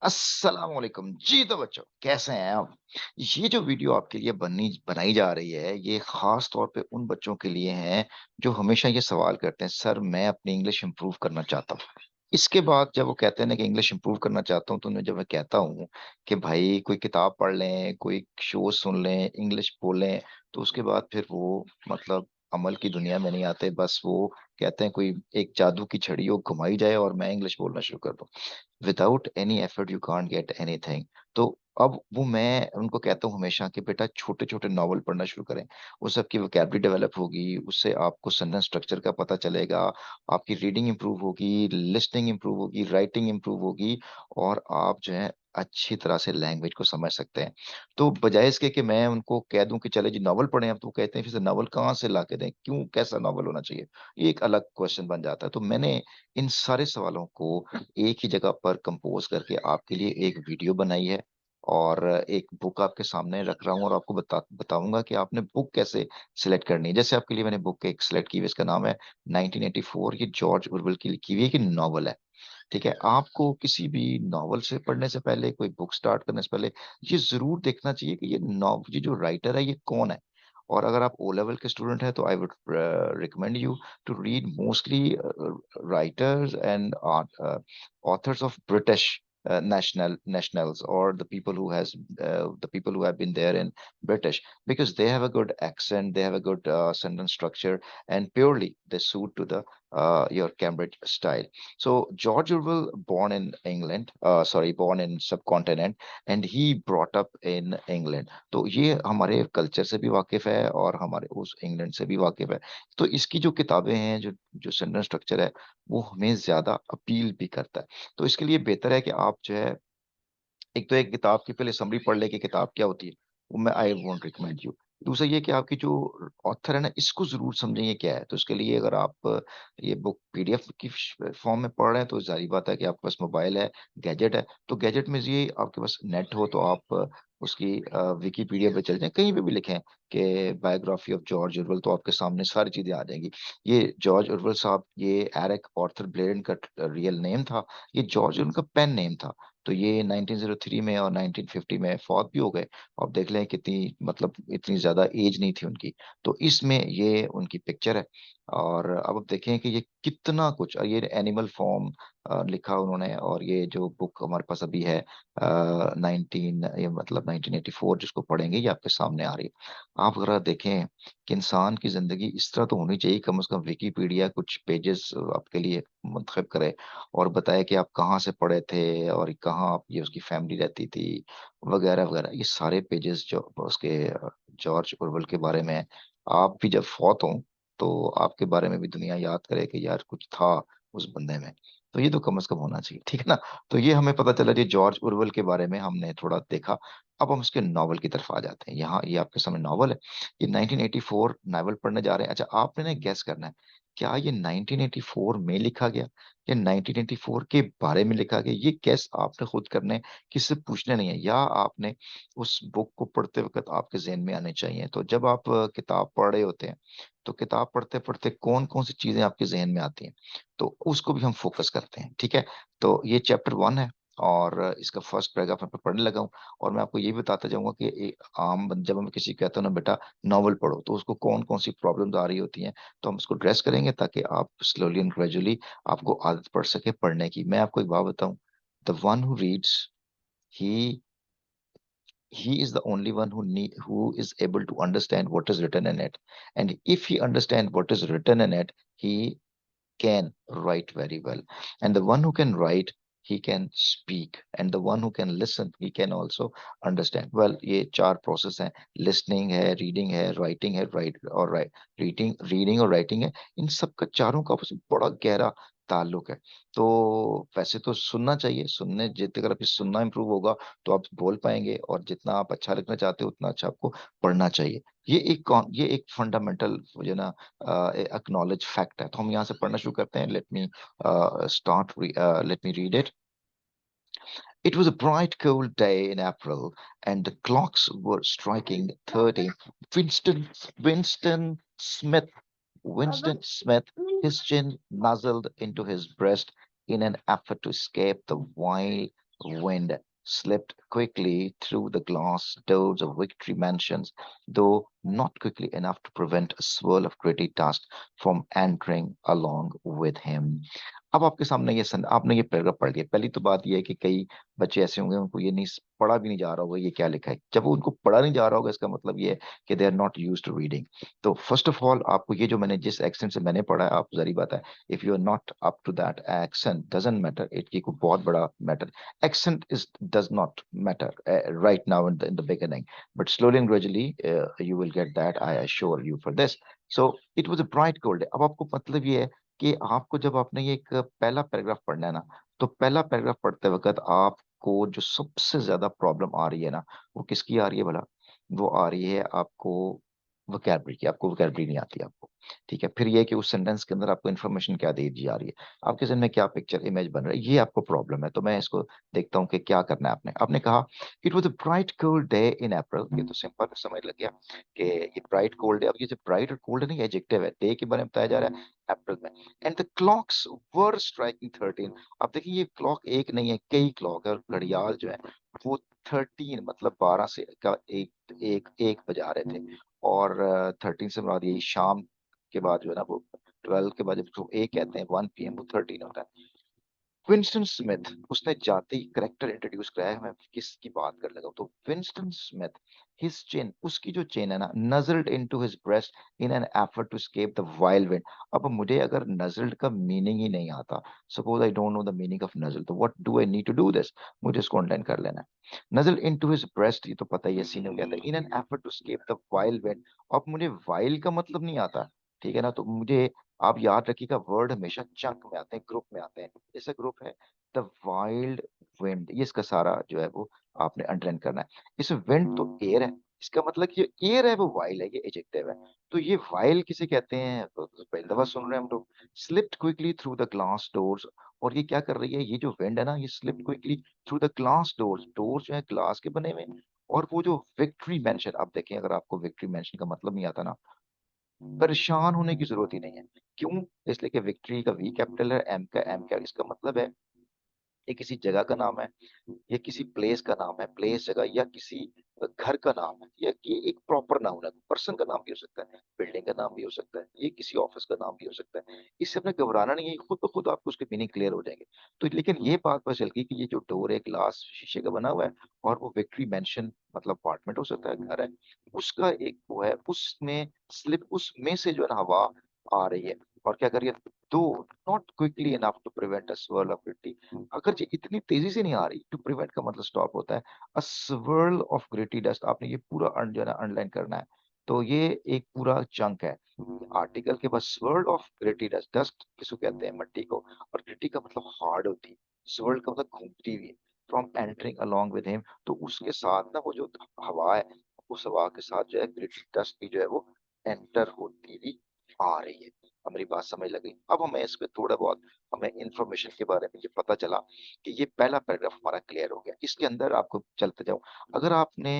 अस्सलाम वालेकुम। जी तो बच्चों, कैसे हैं आप? ये जो वीडियो आपके लिए बननी बनाई जा रही है, ये ख़ास तौर पे उन बच्चों के लिए है, जो हमेशा ये सवाल करते हैं, सर मैं अपनी इंग्लिश इम्प्रूव करना चाहता हूँ। इसके बाद जब वो कहते हैं ना कि इंग्लिश इम्प्रूव करना चाहता हूँ, तो उन्हें जब मैं कहता हूँ कि भाई कोई किताब पढ़ लें, कोई शो सुन लें, इंग्लिश बोलें, तो उसके बाद फिर वो मतलब अमल की दुनिया में नहीं आते, बस वो कहते हैं कोई एक जादू की छड़ी वो घुमाई जाए और मैं इंग्लिश बोलना शुरू कर दूँ। Without any effort you can't get anything. तो अब वो मैं उनको कहता हूँ हमेशा कि बेटा छोटे छोटे नॉवल पढ़ना शुरू करें। उससे आपकी वोकैबुलरी डेवलप होगी, उससे आपको सेंटेंस स्ट्रक्चर का पता चलेगा, आपकी रीडिंग इंप्रूव होगी, लिसनिंग इंप्रूव होगी, राइटिंग इंप्रूव होगी, और आप जो है अच्छी तरह से लैंग्वेज को समझ सकते हैं। तो बजाय इसके कि मैं उनको कह दूं कि चले जी नॉवल पढ़ें, अब तो वो कहते हैं फिर से नॉवल कहाँ से ला के दें, क्यों, कैसा नॉवल होना चाहिए, ये एक अलग क्वेश्चन बन जाता है। तो मैंने इन सारे सवालों को एक ही जगह पर कंपोज करके आपके लिए एक वीडियो बनाई है, और एक बुक आपके सामने रख रहा हूँ, और आपको बताऊंगा कि आपने बुक कैसे सिलेक्ट करनी है। जैसे आपके लिए मैंने बुक एक सिलेक्ट की हुई है, इसका नाम है 1984। ये जॉर्ज ऑरवेल की लिखी हुई है कि नॉवल है। ठीक है, आपको किसी भी नॉवल से पढ़ने से पहले, कोई बुक स्टार्ट करने से पहले, ये जरूर देखना चाहिए कि ये जो राइटर है ये कौन है। और अगर आप ओ लेवल के स्टूडेंट हैं तो I would recommend you to read mostly writers and authors of British nationals, or the people who have been there in British, because they have a good accent, they have a good sentence structure, and purely they suit to the your Cambridge style. So George Orwell, born in England, born in subcontinent, and he brought up in England. तो ये हमारे culture से भी वाकिफ है और हमारे उस इंग्लैंड से भी वाकिफ है। तो इसकी जो किताबें हैं, जो जो सेंटेंस स्ट्रक्चर है, वो हमें ज्यादा अपील भी करता है। तो इसके लिए बेहतर है कि आप जो है एक तो एक किताब की पहले समरी पढ़ ले कि किताब क्या होती है, वो मैं आई वोंट रिकमेंड यू। दूसरा ये कि आपकी जो ऑथर है ना, इसको जरूर समझें ये क्या है। तो इसके लिए अगर आप ये बुक पीडीएफ की फॉर्म में पढ़ रहे हैं, तो जारी बात है कि आपके पास मोबाइल है, गैजेट है। तो गैजेट में ये आपके पास नेट हो तो आप उसकी विकीपीडिया पे चल जाएं, कहीं पे भी लिखें कि बायोग्राफी ऑफ जॉर्ज ऑरवेल, तो आपके सामने सारी चीजें आ जाएंगी। ये जॉर्ज ऑरवेल साहब, ये एरिक ऑर्थर ब्लेडन का रियल नेम था, ये जॉर्ज उनका पेन नेम था। तो ये 1903 में और 1950 में फौत भी हो गए। अब देख लें कितनी, मतलब इतनी ज्यादा एज नहीं थी उनकी। तो इसमें ये उनकी पिक्चर है। और अब देखें कि ये कितना कुछ, और ये एनिमल फॉर्म लिखा उन्होंने। और ये जो बुक हमारे पास अभी है 1984, जिसको पढ़ेंगे ये आपके सामने आ रही है। आप अगर देखें कि इंसान की जिंदगी इस तरह तो होनी चाहिए, कम से कम विकीपीडिया कुछ पेजेस आपके लिए मुंतखब करे और बताए कि आप कहाँ से पढ़े थे और कहाँ आप, ये उसकी फैमिली रहती थी, वगैरह वगैरह। ये सारे पेजेस जो उसके जॉर्ज ऑरवेल के बारे में है। आप भी जब फौत हों तो आपके बारे में भी दुनिया याद करे कि यार कुछ था उस बंदे में। तो ये तो कम से कम होना चाहिए, ठीक है ना। तो ये हमें पता चला जी जॉर्ज ऑरवेल के बारे में हमने थोड़ा देखा। अब हम उसके नॉवल की तरफ आ जाते हैं। यहाँ ये आपके सामने नॉवल है, ये 1984 नॉवल पढ़ने जा रहे हैं। अच्छा, आपने ना गैस करना है, क्या ये 1984 में लिखा गया या 1984 के बारे में लिखा गया। ये कैस आपने खुद करने, किससे पूछने नहीं है, या आपने उस बुक को पढ़ते वक्त आपके जहन में आने चाहिए। तो जब आप किताब पढ़ रहे होते हैं, तो किताब पढ़ते पढ़ते कौन कौन सी चीजें आपके जहन में आती हैं, तो उसको भी हम फोकस करते हैं, ठीक है। तो ये चैप्टर 1 है, और इसका फर्स्ट पैराग्राफ मैं पढ़ने लगा हूँ। और मैं आपको ये भी बताता जाऊंगा कि जब हम किसी को कहते हैं ना बेटा नॉवल पढ़ो, तो उसको कौन कौन सी प्रॉब्लम्स आ रही होती हैं, तो हम उसको ड्रेस करेंगे ताकि आप स्लोली एंड ग्रेजुअली आपको आदत पड़ सके पढ़ने की। मैं आपको एक बात बताऊं, the one who reads, he he is the only one who is able to understand what is written in it. And if he understand what is written in it, he can write very well. And the one who can write, he can speak, and the one who can listen, he can also understand well। ये चार process हैं, listening है, reading है, writing है, reading और writing है। इन सब का चारों का आपस में बड़ा गहरा ताल्लुक है। तो वैसे तो सुनना चाहिए, सुनने जितने अगर आपकी सुनना इंप्रूव होगा तो आप बोल पाएंगे, और जितना आप अच्छा लिखना चाहते हो उतना अच्छा आपको पढ़ना चाहिए। ये एक फंडामेंटल जो है ना acknowledge फैक्ट है। तो हम यहाँ से पढ़ना शुरू करते हैं। Let me read it. It was a bright, cold day in April, and the clocks were striking 30. Winston, Winston Smith, Winston Smith, his chin nuzzled into his breast in an effort to escape the wind slipped quickly through the glass doors of Victory Mansions, though not quickly enough to prevent a swirl of gritty dust from entering along with him. अब आपके सामने आपने ये paragraph पढ़ लिया। पहली तो बात ये है कि कई बच्चे ऐसे होंगे उनको ये नहीं पढ़ा भी नहीं जा रहा होगा ये क्या लिखा है। जब उनको पढ़ा नहीं जा रहा होगा इसका मतलब ये है कि they are not use to reading. तो फर्स्ट ऑफ ऑल आपको ये जो मैंने जिस एक्सेंट से मैंने पढ़ा है आप जरी बात है, if you are not up to that accent doesn't matter, it की कोई बहुत बड़ा matter, accent is does not matter right now in the beginning, but slowly and gradually you will get that, I assure you for this. So it was a bright cold day। अब आपको मतलब ये है कि आपको जब आपने ये एक पहला पैराग्राफ पढ़ना है ना, तो पहला पैराग्राफ पढ़ते वक्त आपको जो सबसे ज्यादा प्रॉब्लम आ रही है ना, वो किसकी आ रही है भला? वो आ रही है आपको वोकैबुलरी की। आपको वोकैबुलरी नहीं आती आपको, ठीक है। फिर ये है कि उस सेंटेंस के अंदर आपको इन्फॉर्मेशन क्या दे दी जा रही है, आपके जहन में क्या पिक्चर इमेज बन रहा है, ये आपको प्रॉब्लम है। तो मैं इसको देखता हूँ कि क्या करना है आपने। आपने कहा it was a bright cold day in April. ये तो सिंपल समझ लग गया कि ये ब्राइट कोल्ड डे। अब ये जो ब्राइट और कोल्ड नहीं एडजेक्टिव है, डे के बारे में बताया जा रहा है अप्रैल में। And the clocks were striking 13। अब देखिए ये क्लॉक एक नहीं है, कई क्लॉक है, और घड़ियाल जो है वो 13 मतलब 12 से का एक बजा रहे थे। और 13 से मुराद यही शाम के बाद जो है ना वो 12 के बाद जब एक कहते हैं 1 PM वो 13 होता है। विंस्टन स्मिथ उसने जाते ही करेक्टर इंट्रोड्यूस कराया है। मैं किसकी बात कर लगा तो विंस्टन स्मिथ, हिज चेन, उसकी जो चेन है ना, nuzzled into his breast in an effort to escape the wild wind. अब मुझे अगर नजल्ड का मीनिंग ही नहीं आता, suppose I don't know the meaning of nuzzle, तो what do I need to do this? मुझे इसको ऑनलाइन कर लेना है। नजल इनटू हिज ब्रेस्ट, ये तो पता ही है, सीने में कहता है in an effort to escape the wild wind. अब मुझे वाइल्ड का मतलब नहीं आता, ठीक है ना, तो मुझे आप याद रखिएगा वर्ड हमेशा चंक में आते हैं, ग्रुप में आते हैं। जैसा ग्रुप है द वाइल्ड विंड, ये इसका सारा जो है वो आपने अंडरलाइन करना है। इस विंड तो एयर है, इसका मतलब कि एयर है वो वाइल्ड है, ये एडजेक्टिव है। तो ये वाइल्ड किसे कहते हैं तो पहली दफा सुन रहे हैं हम लोग। Slipped quickly through the glass doors, और ये क्या कर रही है, ये जो विंड है ना, ये slipped quickly through the glass doors, doors जो है ग्लास के बने हुए हैं। और वो जो विक्ट्री मेंशन, आप देखें अगर आपको विक्ट्री मेंशन का मतलब नहीं आता ना, परेशान होने की जरूरत ही नहीं है। क्यों? इसलिए कि विक्ट्री का वी कैपिटल है, एम का एम क्या, इसका मतलब है ये किसी जगह का नाम है, ये किसी प्लेस का नाम है, प्लेस जगह, या किसी घर का नाम है, या ये एक प्रॉपर नाउन है, पर्सन का नाम भी हो सकता है, बिल्डिंग का नाम भी हो सकता है, ये किसी ऑफिस का नाम भी हो सकता है। इससे अपने घबराना नहीं है, खुद ब खुद आपको उसके मीनिंग क्लियर हो जाएंगे। तो लेकिन ये बात पता चल गई कि ये जो डोर है ग्लास शीशे का बना हुआ है, और वो विक्ट्री मेंशन मतलब अपार्टमेंट हो सकता है, घर है, उसका एक वो है, उसमें स्लिप, उसमें से जो है ना हवा आ रही है। और क्या कर रही है, though not quickly enough to prevent a swirl of gritty, अगर ये इतनी तेजी से नहीं आ रही, टू प्रिवेंट का मतलब स्टॉप होता है, अ swirl ऑफ ग्रिटी डस्ट, आपने ये पूरा जो है ना अंडरलाइन करना है। तो ये एक पूरा चंक है आर्टिकल के पास, swirl of gritty dust, dust किसको कहते हैं, मिट्टी को, और ग्रिटी का मतलब हार्ड होती है, swirl का मतलब घूमती हुई, from entering along with him, तो उसके साथ ना वो जो हवा है, उस हवा के साथ जो है ग्रिटी डस्ट भी जो है वो एंटर होती हुई आ रही है। हमारी बात समझ लगी? अब हमें इस पे थोड़ा बहुत हमें इंफॉर्मेशन के बारे में ये पता चला कि ये पहला पैराग्राफ हमारा क्लियर हो गया। इसके अंदर आपको चलते जाऊं, अगर आपने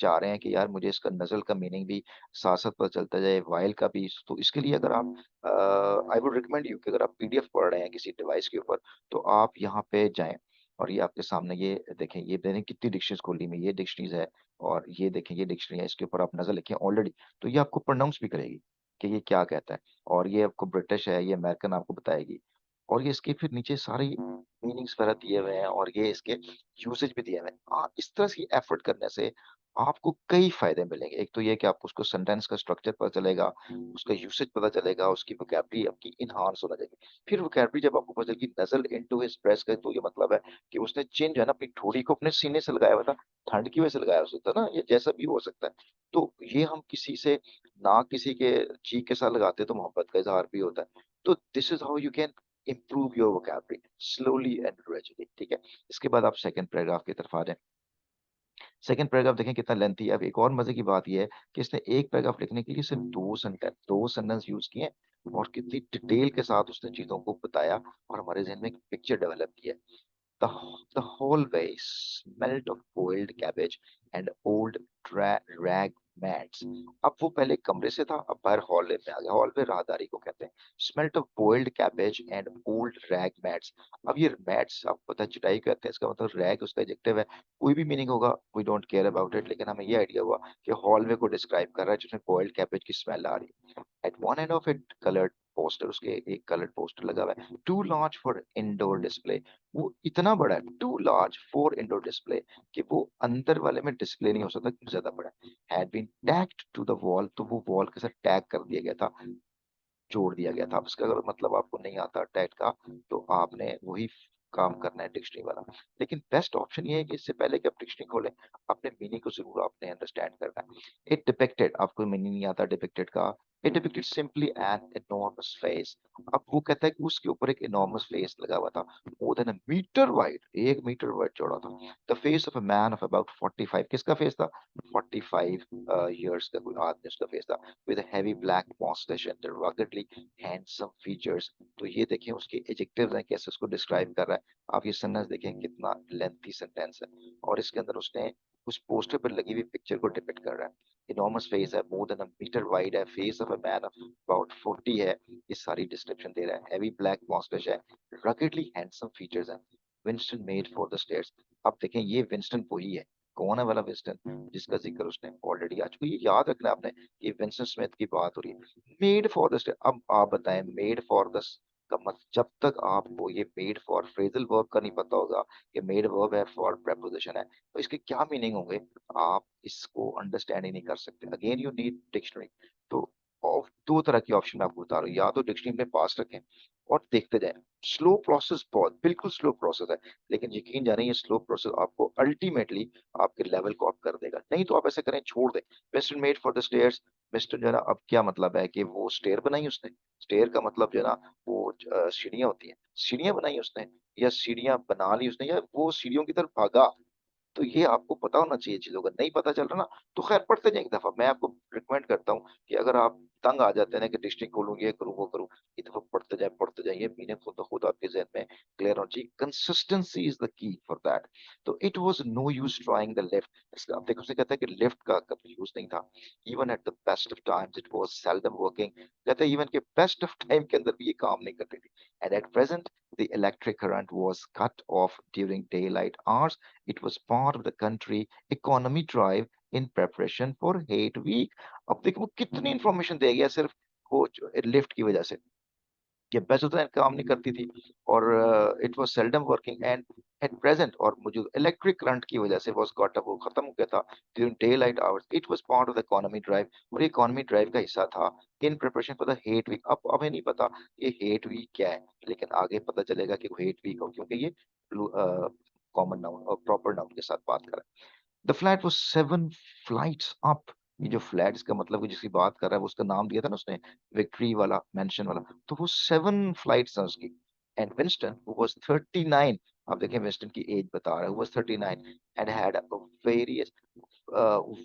चाह रहे हैं कि यार मुझे इसका नजल का मीनिंग भी साथ साथ पता चलता जाए, वाइल का भी, तो इसके लिए अगर आप आई वुड रिकमेंड यू कि अगर आप पीडीएफ पढ़ रहे हैं किसी डिवाइस के ऊपर, तो आप यहाँ पे जाएं, और ये आपके सामने ये देखें, ये देखें कितनी डिक्शनरीज खोली में, ये डिक्शनरीज है, और ये देखें ये डिक्शनरी है, इसके ऊपर आप नजर लिखें ऑलरेडी, तो ये आपको प्रोनाउंस भी करेगी कि ये क्या कहता है। और ये आपको ब्रिटिश है, ये अमेरिकन आपको बताएगी, और ये इसके फिर नीचे सारी मीनिंग्स वगैरह दिए हुए हैं, और ये इसके यूसेज भी दिए हुए हैं। इस तरह की एफर्ट करने से आपको कई फायदे मिलेंगे। एक तो ये कि आपको उसको सेंटेंस का स्ट्रक्चर पता चलेगा, उसका यूसेज पता चलेगा, उसकी वोकैबुलरी आपकी इनहांस होना चाहिए। फिर वोकैबुलरी जब आपको पता चलेगी, नजल इनटू हिज ब्रेस्ट का, तो ये मतलब है कि उसने चेन जो है ना अपनी ठोड़ी को अपने सीने से लगाया हुआ था, ठंड की वजह से लगाया हो सकता है ना, ये जैसा भी हो सकता है। तो ये हम किसी से ना किसी के चीख के साथ लगाते हैं तो मोहब्बत का इजहार भी होता है। तो this is how you can improve your vocabulary slowly and gradually, ठीक है। इसके बाद आप सेकंड पैराग्राफ की तरफ आ जाएं। सेकंड पैराग्राफ देखें कितना लेंथी है। अब एक और मजे की बात यह है कि इसने एक पैराग्राफ लिखने के लिए सिर्फ दो सेंटेंस यूज किए हैं, और कितनी डिटेल के साथ उसने चीजों को बताया, और हमारे जहन में एक पिक्चर डेवलप की है। The, the hallway smelled of boiled cabbage and old rag smells. अब वो पहले कमरे से था, अब बाहर हॉलवे में आ गया। हॉलवे राहदारी को कहते हैं। Smelt of boiled cabbage and old rag mats. अब ये मैट्स आपको पता है चटाई कहते हैं, इसका मतलब रैग उसका एडजेक्टिव है। कोई भी मीनिंग होगा, we don't care about it, लेकिन हमें ये आइडिया हुआ कि हॉलवे को डिस्क्राइब कर रहा है जिसमें बॉइल्ड कैबेज की स्मेल आ रही है। At one end of it coloured poster, उसके एक कलर्ड पोस्टर लगा हुआ है, too large for indoor display. वो इतना बड़ा है, too large for indoor display, कि वो अंदर वाले में डिस्प्ले नहीं हो सकता, ज्यादा बड़ा है। Had been tagged to the wall, तो वो वॉल के साथ टैग कर दिया गया था, जोड़ दिया गया था। अब इसका अगर मतलब आपको नहीं आता टैग का, तो आपने वही काम करना है डिक्शनरी वाला। लेकिन बेस्ट ऑप्शन ये है कि इससे पहले कि आप डिक्शनरी खोलें, अपने मीनिंग को जरूर आपने अंडरस्टैंड करना है। इट डिपिक्टेड, आपको मीनिंग नहीं आता डिपिक्टेड का, it depicted simply an enormous face. अब वो कहता है कि उसके ऊपर एक एनॉर्मस फेस लगा हुआ था, मोर देन अ मीटर वाइड, 1 मीटर वाइड चौड़ा था। The face of a man of about 45, किसका फेस था? 45 ईयर्स का कोई आदमी उसका फेस था, with a heavy black mustache and the ruggedly handsome features। तो ये देखें उसके एडजेक्टिव्स हैं, कैसे उसको डिस्क्राइब कर रहा है। आप ये सेंटेंस देखें कितना लेंथी सेंटेंस है, और इसके अंदर उसने उस पोस्टर पर लगी हुई पिक्चर को डिपिक्ट कर रहा है। इनॉर्मस फेस है, मोर देन अ मीटर वाइड है, face of a man of about 40 है, ये सारी डिस्क्रिप्शन दे रहा है। हैवी ब्लैक मॉस्टैच है, रगेडली हैंडसम फीचर्स है, Winston made for the stairs. अब देखें ये विंस्टन वही है। कौन है वाला विंस्टन जिसका जिक्र उसने ऑलरेडी, आज को ये याद रखना है आपने, ये विंस्टन स्मिथ की बात हो रही है। मेड फॉर द, अब आप बताएं मेड फॉर द का मतलब, जब तक आपको ये मेड फॉर फ्रेजल वर्ब का नहीं पता होगा, ये मेड वर्ब है फॉर प्रेपोजिशन है, तो इसके क्या मीनिंग होंगे, आप इसको अंडरस्टैंड ही नहीं कर सकते। Again you need dictionary. तो दो तरह की ऑप्शन मैं आपको बता रहा हूँ, या तो डिक्शनरी में पास रखें और देखते जाएं। स्लो प्रोसेस, बहुत बिल्कुल स्लो प्रोसेस है, लेकिन यकीन जाने ये स्लो प्रोसेस आपको अल्टीमेटली आपके लेवल को अप कर देगा। नहीं तो आप ऐसे करें, छोड़ दें। Western made for the stairs, western जो है ना, अब क्या मतलब है कि वो स्टेयर बनाई उसने। स्टेयर का मतलब जो है ना, वो सीढ़ियां होती हैं, सीढ़ियां बनाई उसने, या सीढ़ियां बना ली उसने, या वो सीढ़ियों की तरफ भागा। तो ये आपको पता होना चाहिए चीजों का, नहीं पता चल रहा ना, तो खैर पढ़ते जाए एक दफा। मैं आपको रिकमेंड करता हूँ कि अगर आप तंग आ जाते हैं ना कि डिस्ट्रिक्ट खोलूं, ये करूँ वो करूँ, एक दफा पढ़ते जाए, ये मीनिंग खुद ब खुद आपके जहन में क्लियर होना चाहिए। Consistency is the key for that. तो it was no use trying the left, आप देखो उसे कहता है कि लेफ्ट का कभी यूज नहीं था। Even at the best of times it was seldom working, कहता है इवन के बेस्ट ऑफ टाइम के अंदर भी ये काम नहीं करती थी। And at present the electric current was cut off during daylight hours. It was part of the country economy drive in preparation for hate week। अब देखो वो कितनी इंफॉर्मेशन दे गया सिर्फ वो लिफ्ट की वजह से, कि वैसे तो काम नहीं करती थी, और it was seldom working and at present, और मौजूद इलेक्ट्रिक करंट की वजह से वाज गॉट अप, वो खत्म हो गया था ड्यूरिंग डे लाइट आवर्स। It was part of the economy drive, और इकोनॉमी ड्राइव का हिस्सा था in preparation for the hate week. अब हमें नहीं पता ये हेट वीक क्या है, लेकिन आगे पता चलेगा कि वो हेट वीक हो, क्योंकि ये कॉमन नाउन और प्रॉपर नाउन के साथ बात करें। The flat was 7 flights up. ये जो फ्लैट इसका मतलब कि जिसकी बात कर रहा है, वो उसका नाम दिया था ना उसने, विक्ट्री वाला, मेंशन वाला, तो वो 7 फ्लाइट्स हैं उसकी। एंड विंस्टन हु वाज 39, आप देखें विंस्टन की एज बता रहा है, who was 39 and had a various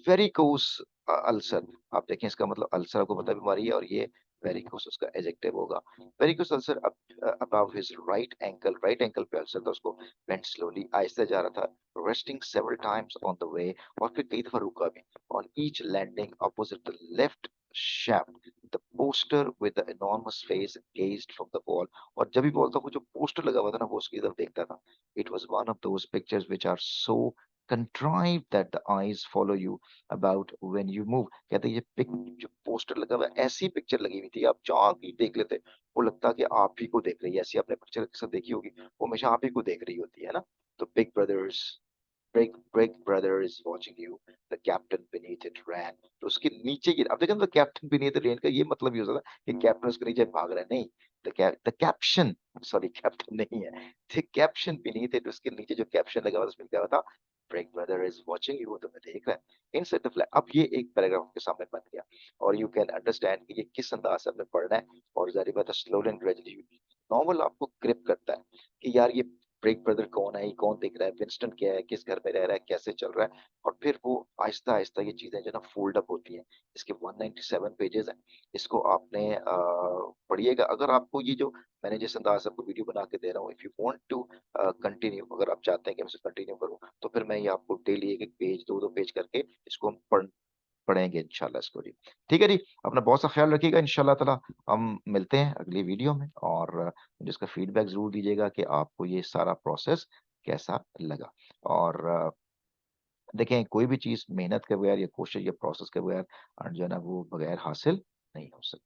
varicose ulcer. आप देखें इसका मतलब अल्सर आपको पता बीमारी है, और ये वेरिकोस उसका एडजेक्टिव होगा। Varicose ulcer about his right ankle, right ankle पे अल्सर था उसको। वेंट स्लोली, आहिस्ते जा रहा था, resting several times on the way, और फिर कई दफा रुका भी। On each landing opposite the left shaft the poster with the enormous face gazed from the wall। और जब भी बोलता, वो जो पोस्टर लगा हुआ था ना, वो उसकी तरफ देखता था। It was one of those pictures which are so contrived that the eyes follow you about when you move। कहते हैं ये पिक, जो पोस्टर लगा हुआ है, ऐसी पिक्चर लगी हुई थी, आप जहाँ भी देख लेते, वो लगता कि आप ही को देख रही है। ऐसी आपने पिक्चर अक्सर देखी होगी, वो हमेशा आप ही को देख रही होती है ना। तो Big brother is watching you, the captain beneath it ran। तो उसके नीचे गिर, अब देखो तो कैप्टन beneath it ran का ये मतलब ये हो सकता है कि कैप्टन उसके नीचे भाग रहा है, नहीं। द कैप्शन, सॉरी कैप्टन नहीं है, द कैप्शन beneath it, उसके नीचे जो कैप्शन लगा हुआ था उसमें क्या था, Big brother is watching you, वो तुम्हें देख रहा है। इनसाइड द फ्लैट, अब ये एक पैराग्राफ आपके सामने बन गया, और यू कैन अंडरस्टैंड कि ये किस अंदाज से आपने पढ़ना है। और जारी बात है, स्लोली एंड ग्रेजुअली नॉवल आपको ग्रिप करता है कि यार ये ब्रेक ब्रदर कौन है, ये कौन दिख रहा है, विंस्टन क्या है, किस घर में रह रहा है, कैसे चल रहा है। और फिर वो आहिस्ता आहिस्ता ये चीजें जो ना फोल्ड अप होती हैं। इसके 197 पेजेस हैं, इसको आपने पढ़िएगा। अगर आपको ये जो मैंने जिस अंदाज से आपको वीडियो बना के दे रहा हूँ, if you want to continue, अगर आप चाहते हैं कि मैं इसे कंटिन्यू करूँ, तो फिर मैं ये आपको डेली एक एक पेज, दो दो पेज करके इसको हम पढ़ेंगे इंशाल्लाह इसको जी। ठीक है जी, अपना बहुत सा ख्याल रखिएगा इंशाल्लाह ताला। हम मिलते हैं अगली वीडियो में, और मुझे इसका फीडबैक जरूर दीजिएगा कि आपको ये सारा प्रोसेस कैसा लगा। और देखें, कोई भी चीज मेहनत के बगैर या कोशिश या प्रोसेस के बगैर जो है ना वो बगैर हासिल नहीं हो सकती।